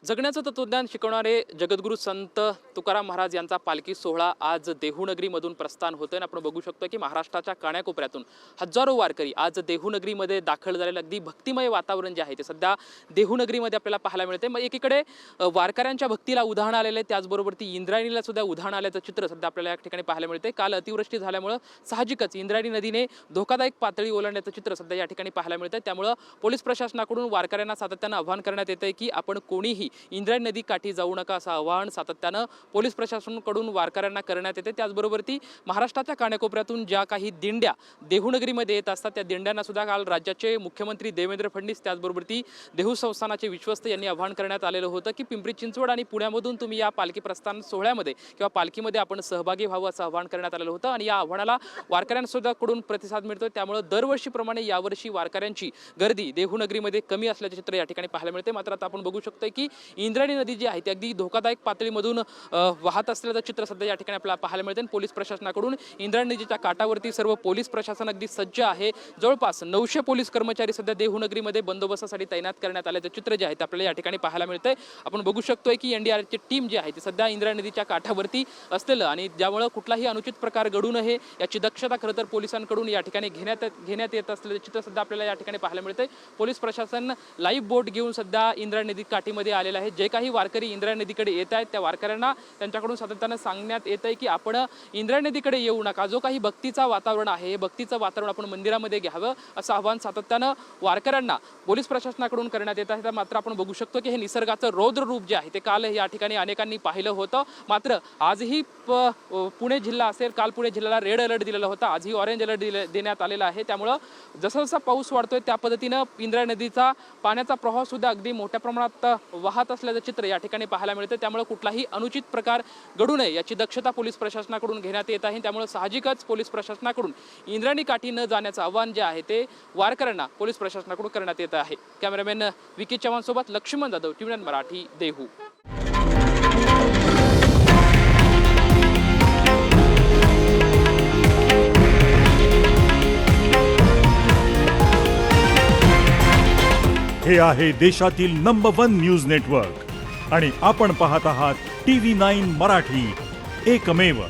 जगण्याचं तत्वज्ञान शिकवणारे जगद्गुरू संत तुकाराम महाराज यांचा पालखी सोहळा आज देहूनगरीमधून प्रस्थान होतोय. आपण बघू शकतो की महाराष्ट्राच्या कानाकोपऱ्यातून हजारो वारकरी आज देहूनगरीमध्ये दाखल झालेले अगदी भक्तिमय वातावरण जे आहे ते सध्या देहूनगरीमध्ये आपल्याला पाहायला मिळते. मग एकीकडे वारकऱ्यांच्या भक्तीला उधाण आलेलं आहे, त्याचबरोबर ती इंद्रायणीला सुद्धा उधाण आल्याचं चित्र सध्या आपल्याला या ठिकाणी पाहायला मिळते. काल अतिवृष्टी झाल्यामुळे साहजिकच इंद्रायणी नदीने धोकादायक पातळी ओलांडण्याचं चित्र सध्या या ठिकाणी पाहायला मिळते. त्यामुळे पोलीस प्रशासनाकडून वारकऱ्यांना सातत्यानं आवाहन करण्यात येतंय की आपण कोणीही इंद्रायणी नदी काठी जाऊ नका असं आवाहन सातत्यानं पोलीस प्रशासनाकडून वारकऱ्यांना करण्यात येते. त्याचबरोबर ती महाराष्ट्राच्या कानाकोपऱ्यातून ज्या काही दिंड्या देहूनगरीमध्ये येत असतात त्या दिंड्यांना सुद्धा काल राज्याचे मुख्यमंत्री देवेंद्र फडणवीस त्याचबरोबर ती देहू संस्थानाचे विश्वस्त यांनी आवाहन करण्यात आलेलं होतं की पिंपरी चिंचवड आणि पुण्यामधून तुम्ही या पालखी प्रस्थान सोहळ्यामध्ये किंवा पालखीमध्ये आपण सहभागी व्हावं असं आवाहन करण्यात आलेलं होतं आणि या आव्हानाला वारकऱ्यांसुद्धा कडून प्रतिसाद मिळतोय. त्यामुळे दरवर्षीप्रमाणे यावर्षी वारकऱ्यांची गर्दी देहूनगरीमध्ये कमी असल्याचे चित्र या ठिकाणी पाहायला मिळते. मात्र आता आपण बघू शकतोय की इंद्रायणी नदी जी आहे ती अगदी धोकादायक पातळीमधून वाहत असल्याचं चित्र सध्या या ठिकाणी आपल्याला पाहायला मिळते. पोलीस प्रशासनाकडून इंद्रायणी नदीच्या काठावरती सर्व पोलीस प्रशासन अगदी सज्ज आहे. जवळपास 900 पोलीस कर्मचारी सध्या देहूनगरीमध्ये बंदोबस्तासाठी तैनात करण्यात आल्याचं चित्र जे आहे ते आपल्याला या ठिकाणी पाहायला मिळतंय. आपण बघू शकतोय की एनडीआरएफची टीम जी आहे ती सध्या इंद्रायणी नदीच्या काठावरती असलेलं आणि ज्यामुळे कुठलाही अनुचित प्रकार घडू नये याची दक्षता खरं तर पोलिसांकडून या ठिकाणी घेण्यात येत असलेलं चित्र सध्या आपल्याला या ठिकाणी पाहायला मिळतंय. पोलीस प्रशासन लाईव्ह बोट घेऊन सध्या इंद्रायणी नदी काठीमध्ये आलेलं आहे. जे काही वारकरी इंद्रायणी नदीकडे येत आहेत त्या वारकऱ्यांना त्यांच्याकडून सातत्यानं सांगण्यात येत आहे की आपण इंद्रायणी नदीकडे येऊ नका. जो काही भक्तीचा वातावरण आहे हे भक्तीचं वातावरण आपण मंदिरामध्ये घ्यावं असं आवाहन सातत्यानं वारकऱ्यांना पोलीस प्रशासनाकडून करण्यात येत आहे. मात्र आपण बघू शकतो की हे निसर्गाचं रौद्र रूप जे आहे ते काल या ठिकाणी अनेकांनी पाहिलं होतं. मात्र आजही पुणे जिल्हा असेल, काल पुणे जिल्ह्याला रेड अलर्ट दिलेला होता, आजही ऑरेंज अलर्ट देण्यात आलेला आहे. त्यामुळं जसं जसा पाऊस वाढतोय त्या पद्धतीनं इंद्रायणी नदीचा पाण्याचा प्रवाह सुद्धा अगदी मोठ्या प्रमाणात वाहत असल्याचं चित्र या ठिकाणी पाहायला मिळतं. त्यामुळे कुठलाही अनुचित प्रकार घडू नये याची दक्षता पोलीस प्रशासनाकडून घेण्यात येत आहे. त्यामुळे साहजिकच पोलीस प्रशासनाकडून इंद्रायणी काठी न जाण्याचं आव्हान जे आहे ते वारकऱ्यांना पोलीस प्रशासनाकडून करण्यात येत आहे. कॅमेरामॅन विकी चव्हाण सोबत लक्ष्मण जाधव, टीव्ही9 मराठी, देहू. हे आहे देशातील नंबर 1 न्यूज नेटवर्क आणि आपण पाहत आहात टीव्ही 9 मराठी, एकमेव.